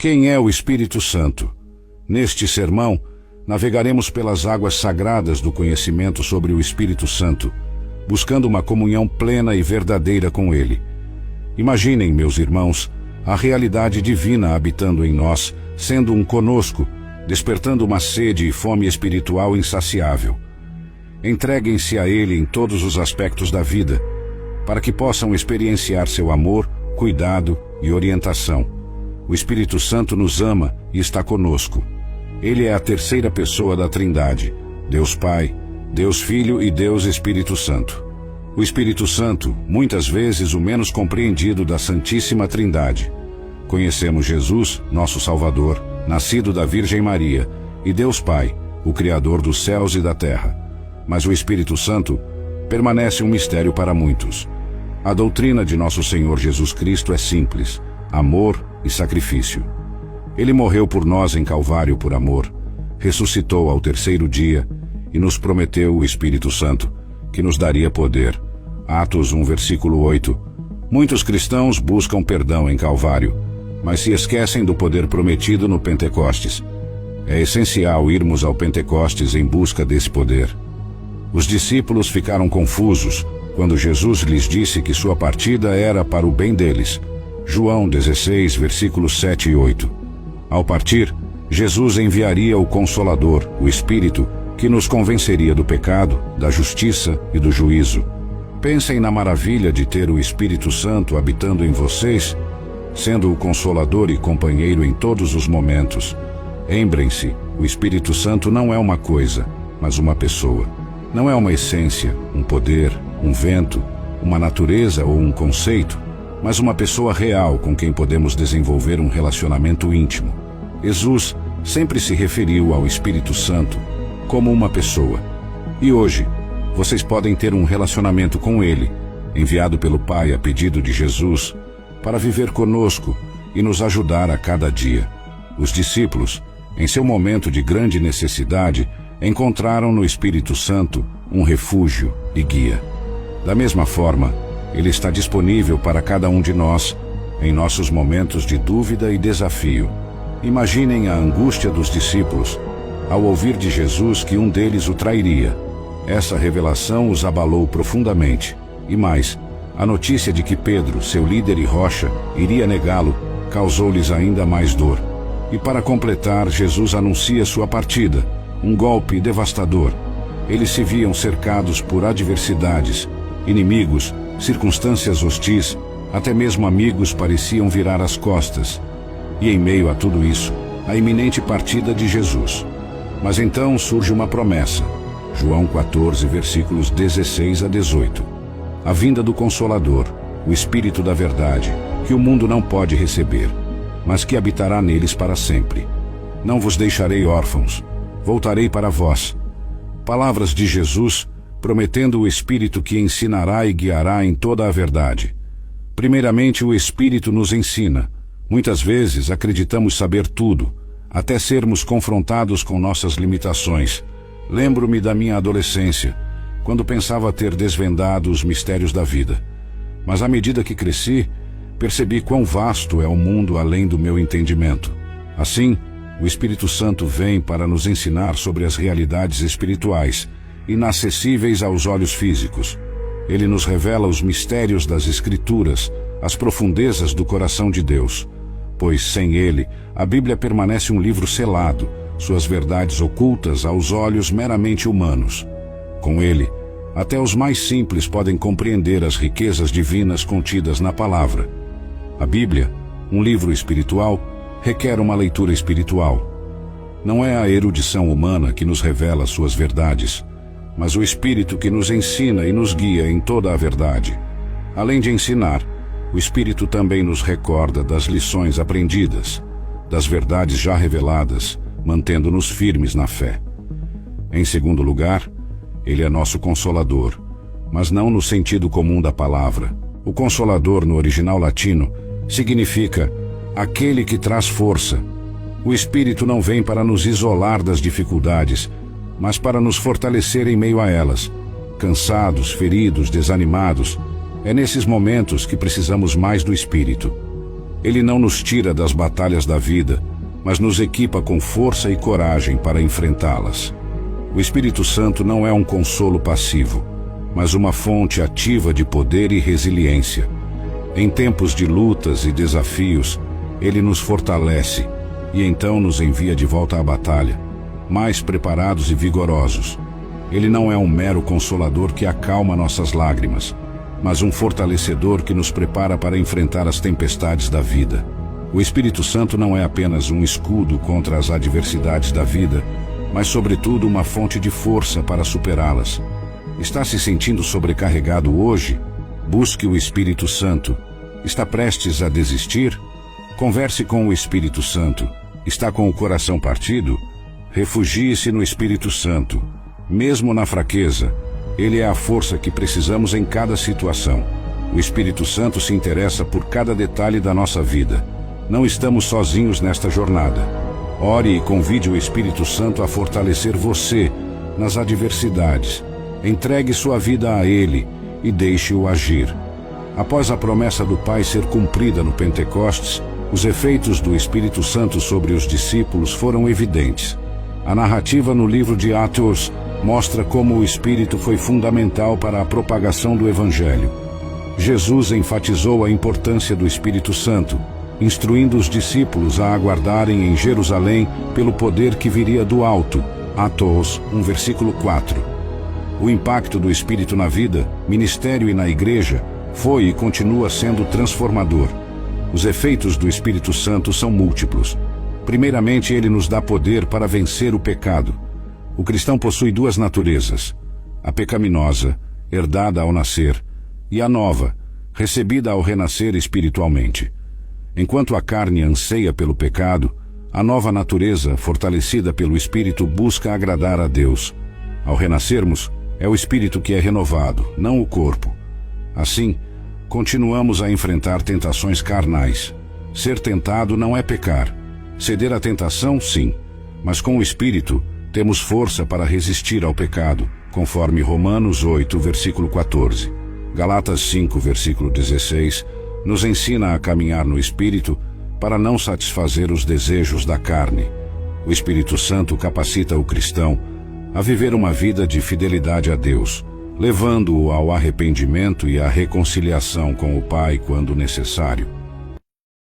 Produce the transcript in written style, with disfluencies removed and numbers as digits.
Quem é o Espírito Santo? Neste sermão, navegaremos pelas águas sagradas do conhecimento sobre o Espírito Santo, buscando uma comunhão plena e verdadeira com Ele. Imaginem, meus irmãos, a realidade divina habitando em nós, sendo um conosco, despertando uma sede e fome espiritual insaciável. Entreguem-se a Ele em todos os aspectos da vida, para que possam experienciar seu amor, cuidado e orientação. O Espírito Santo nos ama e está conosco. Ele é a terceira pessoa da Trindade, Deus Pai, Deus Filho e Deus Espírito Santo. O Espírito Santo, muitas vezes o menos compreendido da Santíssima Trindade. Conhecemos Jesus, nosso Salvador, nascido da Virgem Maria, e Deus Pai, o Criador dos céus e da terra. Mas o Espírito Santo permanece um mistério para muitos. A doutrina de nosso Senhor Jesus Cristo é simples: amor e sacrifício. Ele morreu por nós em Calvário por amor, ressuscitou ao terceiro dia e nos prometeu o Espírito Santo, que nos daria poder. Atos 1, versículo 8. Muitos cristãos buscam perdão em Calvário, mas se esquecem do poder prometido no Pentecostes. É essencial irmos ao Pentecostes em busca desse poder. Os discípulos ficaram confusos quando Jesus lhes disse que sua partida era para o bem deles. João 16, versículos 7 e 8. Ao partir, Jesus enviaria o Consolador, o Espírito, que nos convenceria do pecado, da justiça e do juízo. Pensem na maravilha de ter o Espírito Santo habitando em vocês, sendo o Consolador e companheiro em todos os momentos. Lembrem-se, o Espírito Santo não é uma coisa, mas uma pessoa. Não é uma essência, um poder, um vento, uma natureza ou um conceito, mas uma pessoa real com quem podemos desenvolver um relacionamento íntimo. Jesus sempre se referiu ao Espírito Santo como uma pessoa. E hoje, vocês podem ter um relacionamento com Ele, enviado pelo Pai a pedido de Jesus, para viver conosco e nos ajudar a cada dia. Os discípulos, em seu momento de grande necessidade, encontraram no Espírito Santo um refúgio e guia. Da mesma forma, Ele está disponível para cada um de nós, em nossos momentos de dúvida e desafio. Imaginem a angústia dos discípulos ao ouvir de Jesus que um deles o trairia. Essa revelação os abalou profundamente. E mais, a notícia de que Pedro, seu líder e rocha, iria negá-lo, causou-lhes ainda mais dor. E para completar, Jesus anuncia sua partida, um golpe devastador. Eles se viam cercados por adversidades, inimigos, circunstâncias hostis, até mesmo amigos pareciam virar as costas. E em meio a tudo isso, a iminente partida de Jesus. Mas então surge uma promessa. João 14, versículos 16 a 18. A vinda do Consolador, o Espírito da Verdade, que o mundo não pode receber, mas que habitará neles para sempre. Não vos deixarei órfãos, voltarei para vós. Palavras de Jesus, prometendo o Espírito que ensinará e guiará em toda a verdade. Primeiramente, o Espírito nos ensina. Muitas vezes acreditamos saber tudo, até sermos confrontados com nossas limitações. Lembro-me da minha adolescência, quando pensava ter desvendado os mistérios da vida. Mas à medida que cresci, percebi quão vasto é o mundo além do meu entendimento. Assim, o Espírito Santo vem para nos ensinar sobre as realidades espirituais, inacessíveis aos olhos físicos. Ele nos revela os mistérios das Escrituras, as profundezas do coração de Deus. Pois sem Ele, a Bíblia permanece um livro selado, suas verdades ocultas aos olhos meramente humanos. Com Ele, até os mais simples podem compreender as riquezas divinas contidas na palavra. A Bíblia, um livro espiritual, requer uma leitura espiritual. Não é a erudição humana que nos revela suas verdades, mas o Espírito que nos ensina e nos guia em toda a verdade. Além de ensinar, o Espírito também nos recorda das lições aprendidas, das verdades já reveladas, mantendo-nos firmes na fé. Em segundo lugar, Ele é nosso Consolador, mas não no sentido comum da palavra. O Consolador, no original latino, significa aquele que traz força. O Espírito não vem para nos isolar das dificuldades, mas para nos fortalecer em meio a elas. Cansados, feridos, desanimados, é nesses momentos que precisamos mais do Espírito. Ele não nos tira das batalhas da vida, mas nos equipa com força e coragem para enfrentá-las. O Espírito Santo não é um consolo passivo, mas uma fonte ativa de poder e resiliência. Em tempos de lutas e desafios, ele nos fortalece e então nos envia de volta à batalha, mais preparados e vigorosos. Ele não é um mero consolador que acalma nossas lágrimas, mas um fortalecedor que nos prepara para enfrentar as tempestades da vida. O Espírito Santo não é apenas um escudo contra as adversidades da vida, mas sobretudo uma fonte de força para superá-las. Está se sentindo sobrecarregado hoje? Busque o Espírito Santo. Está prestes a desistir? Converse com o Espírito Santo. Está com o coração partido? Refugie-se no Espírito Santo. Mesmo na fraqueza, ele é a força que precisamos em cada situação. O Espírito Santo se interessa por cada detalhe da nossa vida. Não estamos sozinhos nesta jornada. Ore e convide o Espírito Santo a fortalecer você nas adversidades. Entregue sua vida a Ele e deixe-o agir. Após a promessa do Pai ser cumprida no Pentecostes, os efeitos do Espírito Santo sobre os discípulos foram evidentes. A narrativa no livro de Atos mostra como o Espírito foi fundamental para a propagação do Evangelho. Jesus enfatizou a importância do Espírito Santo, instruindo os discípulos a aguardarem em Jerusalém pelo poder que viria do alto. Atos 1, versículo 4. O impacto do Espírito na vida, ministério e na igreja foi e continua sendo transformador. Os efeitos do Espírito Santo são múltiplos. Primeiramente, ele nos dá poder para vencer o pecado. O cristão possui duas naturezas: a pecaminosa, herdada ao nascer, e a nova, recebida ao renascer espiritualmente. Enquanto a carne anseia pelo pecado, a nova natureza, fortalecida pelo Espírito, busca agradar a Deus. Ao renascermos, é o Espírito que é renovado, não o corpo. Assim, continuamos a enfrentar tentações carnais. Ser tentado não é pecar. Ceder à tentação, sim, mas com o Espírito, temos força para resistir ao pecado, conforme Romanos 8, versículo 14. Galatas 5, versículo 16, nos ensina a caminhar no Espírito para não satisfazer os desejos da carne. O Espírito Santo capacita o cristão a viver uma vida de fidelidade a Deus, levando-o ao arrependimento e à reconciliação com o Pai quando necessário.